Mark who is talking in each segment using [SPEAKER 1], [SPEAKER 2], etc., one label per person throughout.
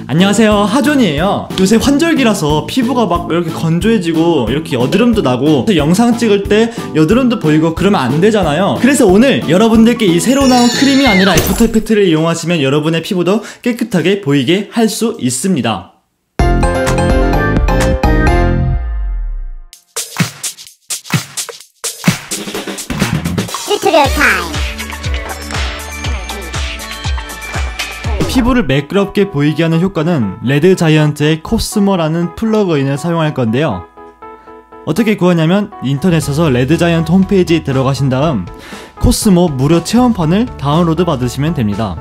[SPEAKER 1] 안녕하세요, 하존이에요. 요새 환절기라서 피부가 막 이렇게 건조해지고 이렇게 여드름도 나고 영상 찍을 때 여드름도 보이고 그러면 안 되잖아요. 그래서 오늘 여러분들께 이 새로 나온 크림이 아니라 애프터 이펙트를 이용하시면 여러분의 피부도 깨끗하게 보이게 할 수 있습니다.
[SPEAKER 2] 튜토리얼 타임.
[SPEAKER 1] 피부를 매끄럽게 보이게 하는 효과는 레드자이언트의 코스모라는 플러그인을 사용할 건데요. 어떻게 구하냐면 인터넷에서 레드자이언트 홈페이지에 들어가신 다음 코스모 무료 체험판을 다운로드 받으시면 됩니다.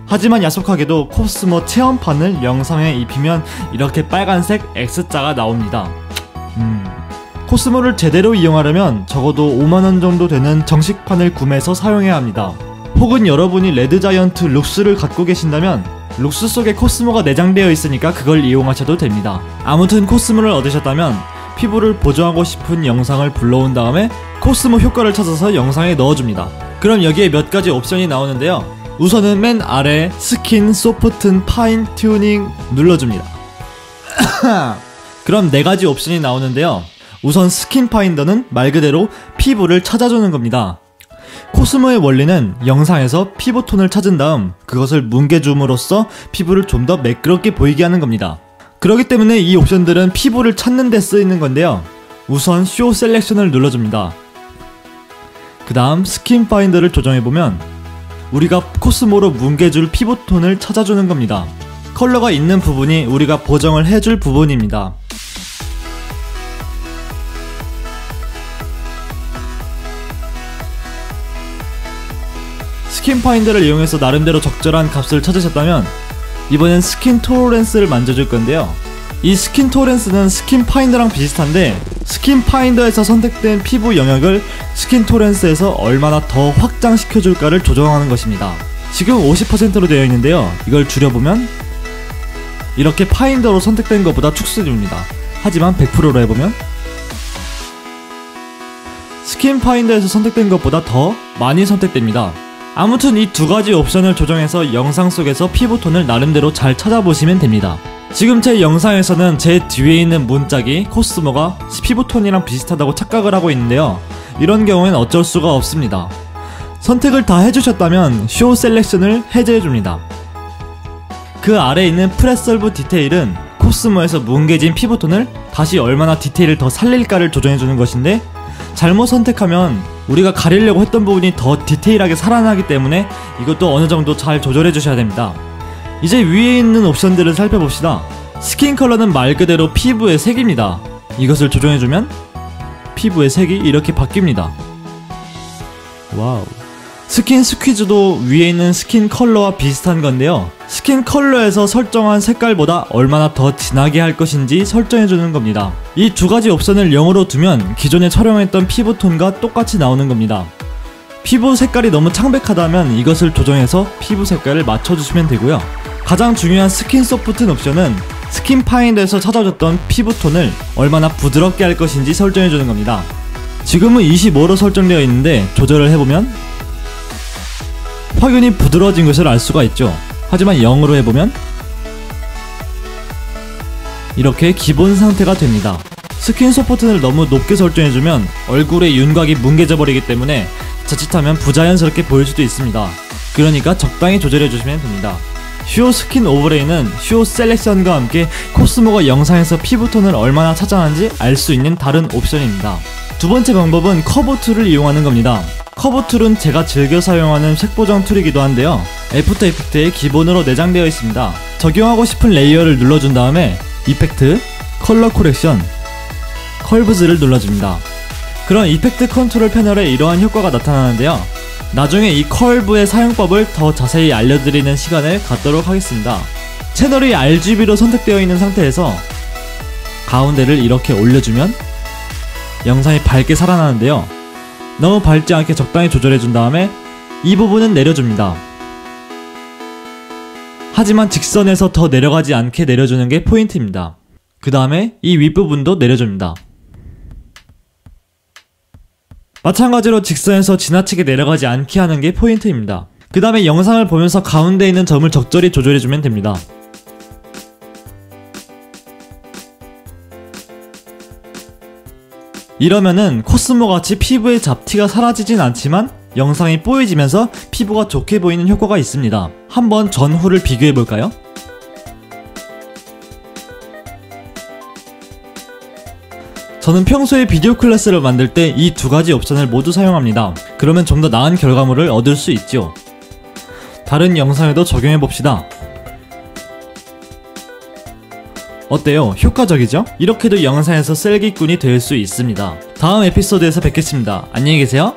[SPEAKER 1] 하지만 야속하게도 코스모 체험판을 영상에 입히면 이렇게 빨간색 X자가 나옵니다. 코스모를 제대로 이용하려면 적어도 5만원 정도 되는 정식판을 구매해서 사용해야 합니다. 혹은 여러분이 레드자이언트 룩스를 갖고 계신다면 룩스 속에 코스모가 내장되어 있으니까 그걸 이용하셔도 됩니다. 아무튼 코스모를 얻으셨다면 피부를 보정하고 싶은 영상을 불러온 다음에 코스모 효과를 찾아서 영상에 넣어줍니다. 그럼 여기에 몇 가지 옵션이 나오는데요. 우선은 맨 아래 스킨, 소프튼, 파인, 튜닝 눌러줍니다. 그럼 4가지 옵션이 나오는데요. 우선 스킨 파인더는 말 그대로 피부를 찾아주는 겁니다. 코스모의 원리는 영상에서 피부톤을 찾은 다음 그것을 뭉개줌으로써 피부를 좀 더 매끄럽게 보이게 하는 겁니다. 그렇기 때문에 이 옵션들은 피부를 찾는 데 쓰이는 건데요. 우선 쇼 셀렉션을 눌러줍니다. 그 다음 스킨 파인더를 조정해보면 우리가 코스모로 뭉개줄 피부톤을 찾아주는 겁니다. 컬러가 있는 부분이 우리가 보정을 해줄 부분입니다. 스킨 파인더를 이용해서 나름대로 적절한 값을 찾으셨다면 이번엔 스킨 토러런스를 만져줄 건데요. 이 스킨 토러런스는 스킨 파인더랑 비슷한데 스킨 파인더에서 선택된 피부 영역을 스킨 토러런스에서 얼마나 더 확장시켜줄까를 조정하는 것입니다. 지금 50%로 되어 있는데요. 이걸 줄여보면 이렇게 파인더로 선택된 것보다 축소됩니다. 하지만 100%로 해보면 스킨 파인더에서 선택된 것보다 더 많이 선택됩니다. 아무튼 이 2가지 옵션을 조정해서 영상 속에서 피부톤을 나름대로 잘 찾아보시면 됩니다. 지금 제 영상에서는 제 뒤에 있는 문짝이 코스모가 피부톤이랑 비슷하다고 착각을 하고 있는데요. 이런 경우엔 어쩔 수가 없습니다. 선택을 다 해주셨다면 쇼 셀렉션을 해제해줍니다. 그 아래에 있는 프레설브 디테일은 코스모에서 뭉개진 피부톤을 다시 얼마나 디테일을 더 살릴까를 조정해주는 것인데 잘못 선택하면 우리가 가리려고 했던 부분이 더 디테일하게 살아나기 때문에 이것도 어느 정도 잘 조절해 주셔야 됩니다. 이제 위에 있는 옵션들을 살펴봅시다. 스킨 컬러는 말 그대로 피부의 색입니다. 이것을 조정해주면 피부의 색이 이렇게 바뀝니다. 와우. 스킨 스퀴즈도 위에 있는 스킨 컬러와 비슷한 건데요. 스킨 컬러에서 설정한 색깔보다 얼마나 더 진하게 할 것인지 설정해주는 겁니다. 이 2가지 옵션을 0으로 두면 기존에 촬영했던 피부톤과 똑같이 나오는 겁니다. 피부 색깔이 너무 창백하다면 이것을 조정해서 피부 색깔을 맞춰주시면 되고요. 가장 중요한 스킨 소프트 옵션은 스킨 파인더에서 찾아줬던 피부톤을 얼마나 부드럽게 할 것인지 설정해주는 겁니다. 지금은 25로 설정되어 있는데 조절을 해보면 확연히 부드러워진 것을 알 수가 있죠. 하지만 0으로 해보면 이렇게 기본 상태가 됩니다. 스킨 소프트를 너무 높게 설정해주면 얼굴의 윤곽이 뭉개져 버리기 때문에 자칫하면 부자연스럽게 보일 수도 있습니다. 그러니까 적당히 조절해주시면 됩니다. 쇼 스킨 오버레이는 쇼 셀렉션과 함께 코스모가 영상에서 피부톤을 얼마나 찾아하는지 알 수 있는 다른 옵션입니다. 2번째 방법은 커버 툴을 이용하는 겁니다. 커버 툴은 제가 즐겨 사용하는 색보정 툴이기도 한데요. 애프터 이펙트에 기본으로 내장되어 있습니다. 적용하고 싶은 레이어를 눌러준 다음에 이펙트, 컬러 코렉션, 컬브즈를 눌러줍니다. 그럼 이펙트 컨트롤 패널에 이러한 효과가 나타나는데요. 나중에 이 컬브의 사용법을 더 자세히 알려드리는 시간을 갖도록 하겠습니다. 채널이 RGB로 선택되어 있는 상태에서 가운데를 이렇게 올려주면 영상이 밝게 살아나는데요. 너무 밝지 않게 적당히 조절해준 다음에 이 부분은 내려줍니다. 하지만 직선에서 더 내려가지 않게 내려주는 게 포인트입니다. 그 다음에 이 윗부분도 내려줍니다. 마찬가지로 직선에서 지나치게 내려가지 않게 하는 게 포인트입니다. 그 다음에 영상을 보면서 가운데 있는 점을 적절히 조절해주면 됩니다. 이러면은 코스모같이 피부의 잡티가 사라지진 않지만 영상이 뽀얘지면서 피부가 좋게 보이는 효과가 있습니다. 한번 전후를 비교해볼까요? 저는 평소에 비디오 클래스를 만들 때 이 두 가지 옵션을 모두 사용합니다. 그러면 좀 더 나은 결과물을 얻을 수 있죠. 다른 영상에도 적용해봅시다. 어때요? 효과적이죠? 이렇게도 영상에서 셀기꾼이 될 수 있습니다. 다음 에피소드에서 뵙겠습니다. 안녕히 계세요.